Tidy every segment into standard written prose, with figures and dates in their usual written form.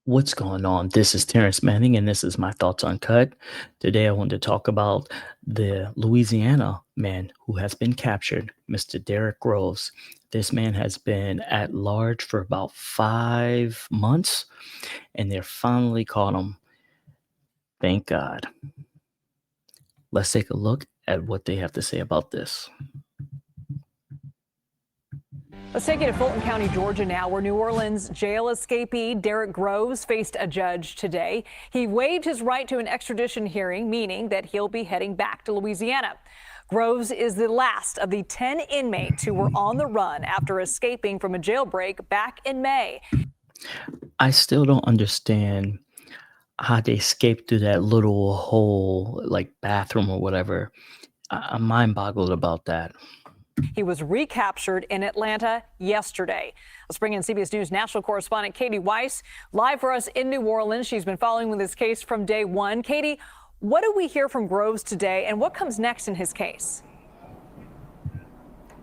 What's going on? This is Terrence Manning, and this is My Thoughts Uncut. Today, I want to talk about the Louisiana man who has been captured, Mr. Derrick Groves. This man has been at large for about 5 months, and they finally caught him. Thank God. Let's take a look at what they have to say about this. Let's take you to Fulton County, Georgia now, where New Orleans jail escapee Derrick Groves faced a judge today. He waived his right to an extradition hearing, meaning that he'll be heading back to Louisiana. Groves is the last of the 10 inmates who were on the run after escaping from a jailbreak back in May. I still don't understand how they escaped through that little hole, like bathroom or whatever. I'm mind boggled about that. He was recaptured in Atlanta yesterday. Let's bring in CBS News national correspondent Katie Weiss live for us in New Orleans. She's been following this case from day one. Katie, what do we hear from Groves today, and what comes next in his case?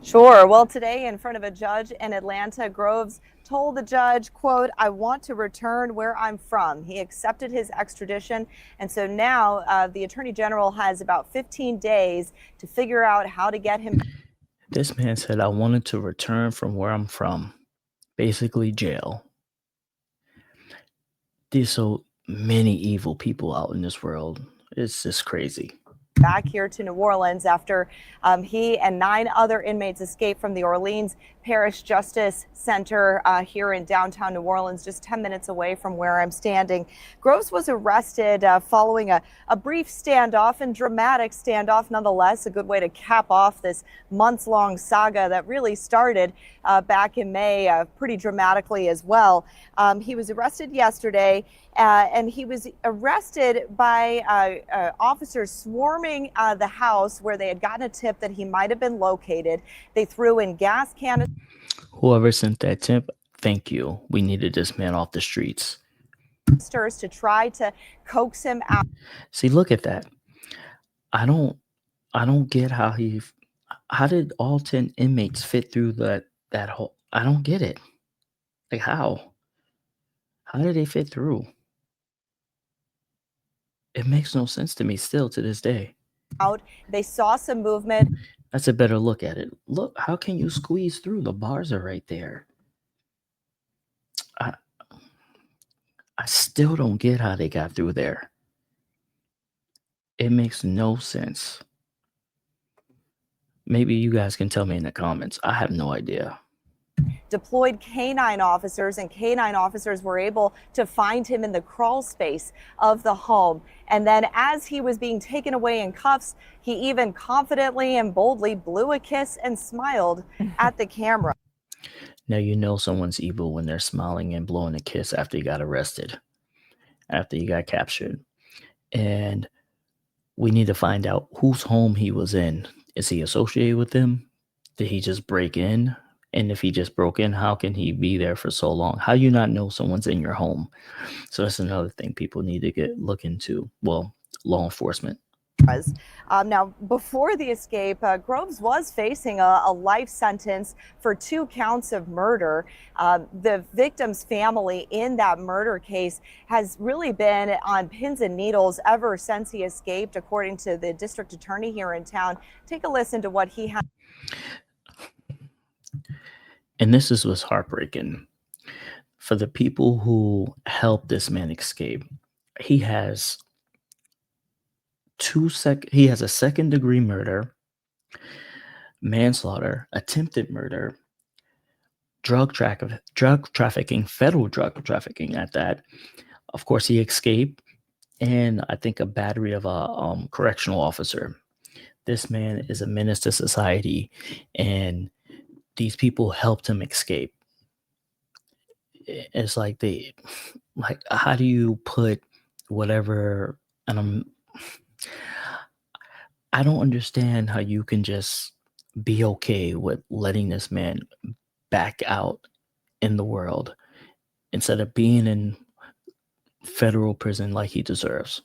Sure. Well, today in front of a judge in Atlanta, Groves told the judge, quote, "I want to return where I'm from." He accepted his extradition. And so now the attorney general has about 15 days to figure out how to get him. This man said, I wanted to return from where I'm from, basically jail. There's so many evil people out in this world. It's just crazy. Back here to New Orleans after he and 9 other inmates escaped from the Orleans Parish Justice Center here in downtown New Orleans, just 10 minutes away from where I'm standing. Groves was arrested following a brief standoff and dramatic standoff, nonetheless, a good way to cap off this months-long saga that really started back in May pretty dramatically as well. He was arrested yesterday, and he was arrested by officers swarming the house where they had gotten a tip that he might have been located. They threw in gas canisters. Whoever sent that tip, thank you. We needed this man off the streets. To try to coax him out. See, look at that. I don't get how did all 10 inmates fit through that hole? I don't get it. Like how? How did they fit through? It makes no sense to me still to this day. They saw some movement. That's a better look at it. Look, how can you squeeze through? The bars are right there. I still don't get how they got through there. It makes no sense. Maybe you guys can tell me in the comments. I have no idea. Deployed canine officers, and canine officers were able to find him in the crawl space of the home. And then as he was being taken away in cuffs, he even confidently and boldly blew a kiss and smiled at the camera. Now you know someone's evil when they're smiling and blowing a kiss after you got arrested, after you got captured. And we need to find out whose home he was in. Is he associated with them? Did he just break in? And if he just broke in, how can he be there for so long? How you not know someone's in your home? So that's another thing people need to look into. Well, law enforcement. Now, before the escape, Groves was facing a life sentence for 2 counts of murder. The victim's family in that murder case has really been on pins and needles ever since he escaped, according to the district attorney here in town. Take a listen to what he had. And this is what's heartbreaking. For the people who helped this man escape, he has he has a second-degree murder, manslaughter, attempted murder, drug trafficking, federal drug trafficking at that. Of course, he escaped, and I think a battery of a correctional officer. This man is a menace to society, and these people helped him escape. It's like how do you put whatever, and I don't understand how you can just be okay with letting this man back out in the world instead of being in federal prison like he deserves.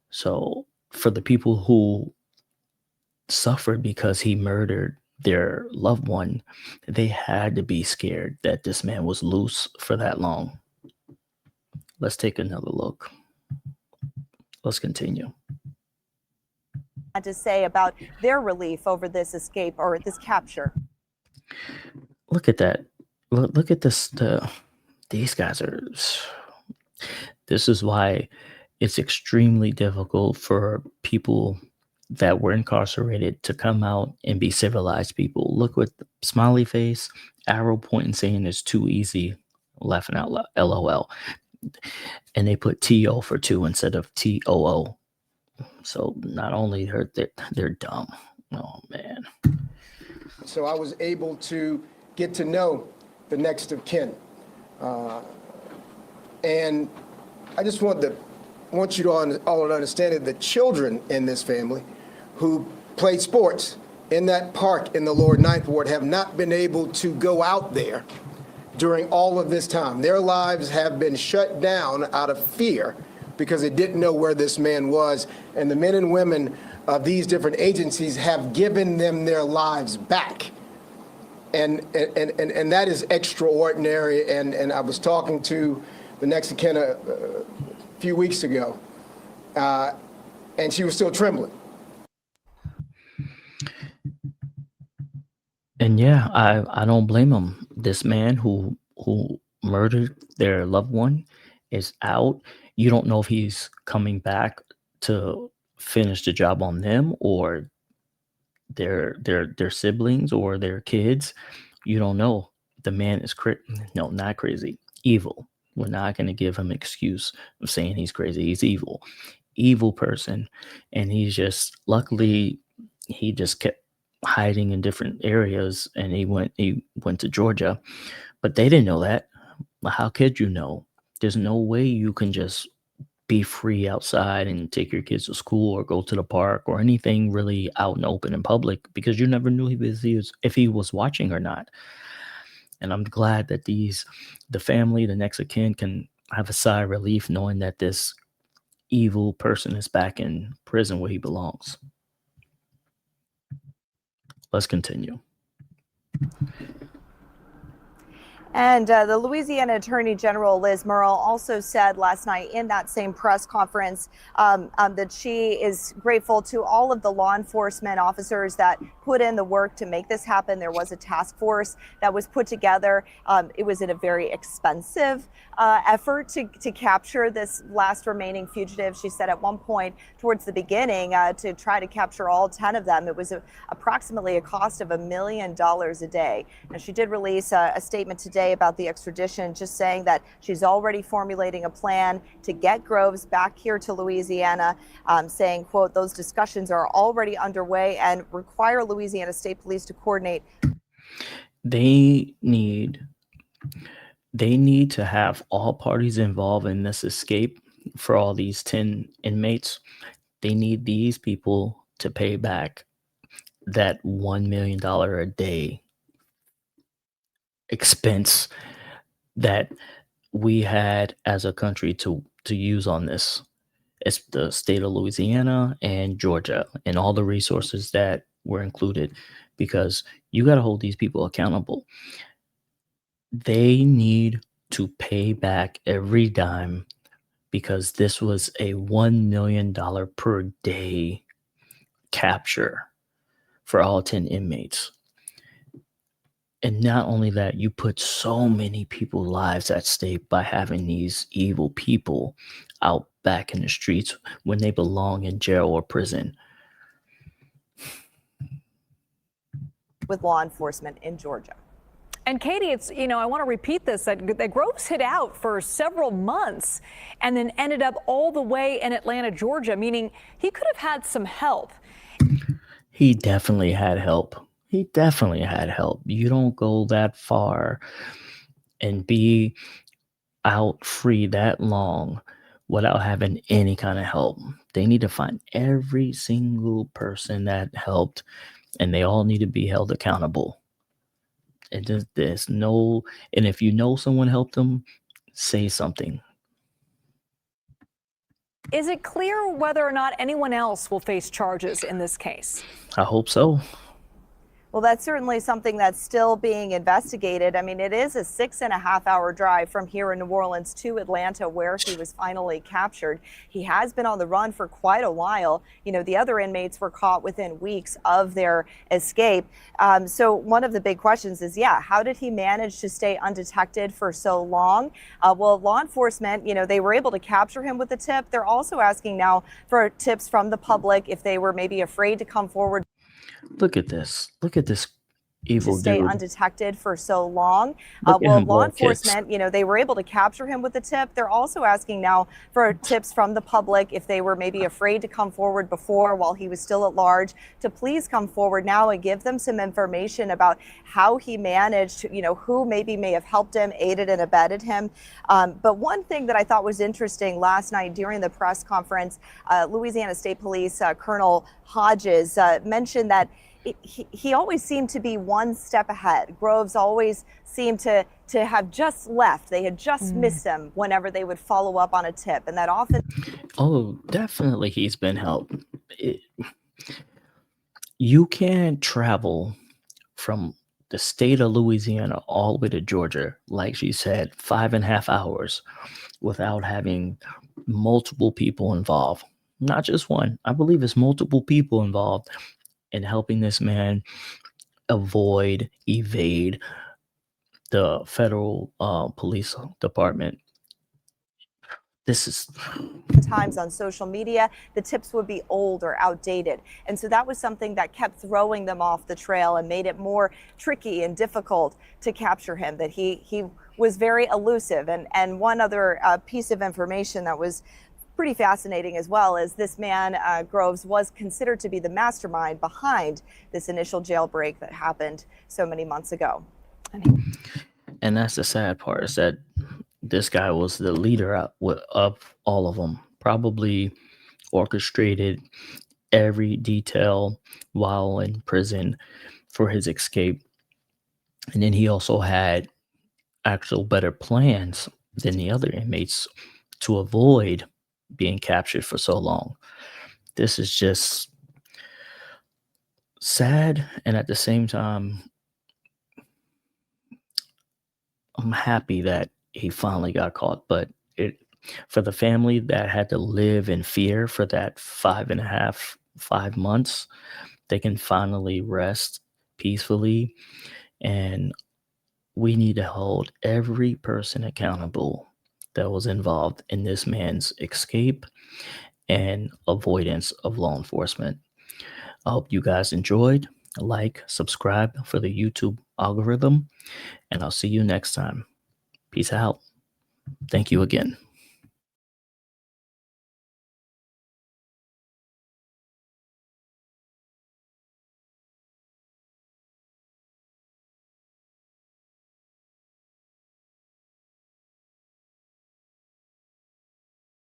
So for the people who suffered because he murdered their loved one, they had to be scared that this man was loose for that long. Let's take another look. Let's continue. To say about their relief over this escape or this capture. Look at that. Look at this. These guys are. This is why it's extremely difficult for people that were incarcerated to come out and be civilized people. Look with smiley face, arrow pointing, saying it's too easy, laughing out loud, LOL. And they put TO for two instead of TOO. So not only they're dumb. Oh man. So I was able to get to know the next of kin. And I just want you to all understand that the children in this family who play sports in that park in the Lower Ninth Ward have not been able to go out there during all of this time. Their lives have been shut down out of fear because they didn't know where this man was. And the men and women of these different agencies have given them their lives back. And that is extraordinary. And I was talking to the next of kin a few weeks ago, and she was still trembling. And yeah, I don't blame him. This man who murdered their loved one is out. You don't know if he's coming back to finish the job on them or their siblings or their kids. You don't know. The man is not crazy, evil. We're not going to give him excuse of saying he's crazy. He's evil person, and he's just luckily he just kept hiding in different areas, and he went to Georgia, but they didn't know that. How could you know? There's no way you can just be free outside and take your kids to school or go to the park or anything really out and open in public, because you never knew if he was watching or not. And I'm glad that the family, the next of kin, can have a sigh of relief knowing that this evil person is back in prison where he belongs. Let's continue. And the Louisiana Attorney General Liz Murrill also said last night in that same press conference that she is grateful to all of the law enforcement officers that put in the work to make this happen. There was a task force that was put together. It was in a very expensive effort to capture this last remaining fugitive. She said at one point towards the beginning to try to capture all 10 of them, it was approximately a cost of $1 million a day. And she did release a statement today about the extradition, just saying that she's already formulating a plan to get Groves back here to Louisiana, saying, quote, those discussions are already underway and require Louisiana State Police to coordinate. They need to have all parties involved in this escape for all these 10 inmates. They need these people to pay back that $1 million a day expense that we had as a country to use on this. It's the state of Louisiana and Georgia and all the resources that were included, because you got to hold these people accountable. They need to pay back every dime, because this was a $1 million per day capture for all 10 inmates. And not only that, you put so many people's lives at stake by having these evil people out back in the streets when they belong in jail or prison. With law enforcement in Georgia. And Katie, it's, I want to repeat this, that Groves hid out for several months and then ended up all the way in Atlanta, Georgia, meaning he could have had some help. He definitely had help. You don't go that far and be out free that long without having any kind of help. They need to find every single person that helped, and they all need to be held accountable. And if you know someone helped them, say something. Is it clear whether or not anyone else will face charges in this case? I hope so. Well, that's certainly something that's still being investigated. I mean, it is a 6.5 hour drive from here in New Orleans to Atlanta, where he was finally captured. He has been on the run for quite a while. You know, the other inmates were caught within weeks of their escape. So one of the big questions is, yeah, how did he manage to stay undetected for so long? Well, law enforcement, you know, they were able to capture him with a tip. They're also asking now for tips from the public if they were maybe afraid to come forward Look at this. Look at this to evil stay dude. undetected for so long. Look at Well, him law blow kids. enforcement, you know, they were able to capture him with a tip. They're also asking now for tips from the public if they were maybe afraid to come forward before while he was still at large, to please come forward now and give them some information about how he managed, you know, who maybe may have helped him, aided and abetted him. But one thing that I thought was interesting last night during the press conference, Louisiana State Police Colonel Hodges mentioned that he always seemed to be one step ahead. Groves always seemed to have just left. They had just missed him whenever they would follow up on a tip. And that often Oh, definitely he's been helped. You can't travel from the state of Louisiana all the way to Georgia, like she said, 5.5 hours without having multiple people involved. Not just one. I believe it's multiple people involved in helping this man evade the federal police department. This is times on social media, the tips would be old or outdated. And so that was something that kept throwing them off the trail and made it more tricky and difficult to capture him, that he was very elusive. And one other piece of information that was pretty fascinating as well is this man, Groves, was considered to be the mastermind behind this initial jailbreak that happened so many months ago. and that's the sad part, is that this guy was the leader of all of them, probably orchestrated every detail while in prison for his escape. And then he also had actual better plans than the other inmates to avoid being captured for so long. This is just sad, and at the same time, I'm happy that he finally got caught. But it, for the family that had to live in fear for that 5 months, they can finally rest peacefully. And we need to hold every person accountable that was involved in this man's escape and avoidance of law enforcement. I hope you guys enjoyed. Like, subscribe for the YouTube algorithm, and I'll see you next time. Peace out. Thank you again.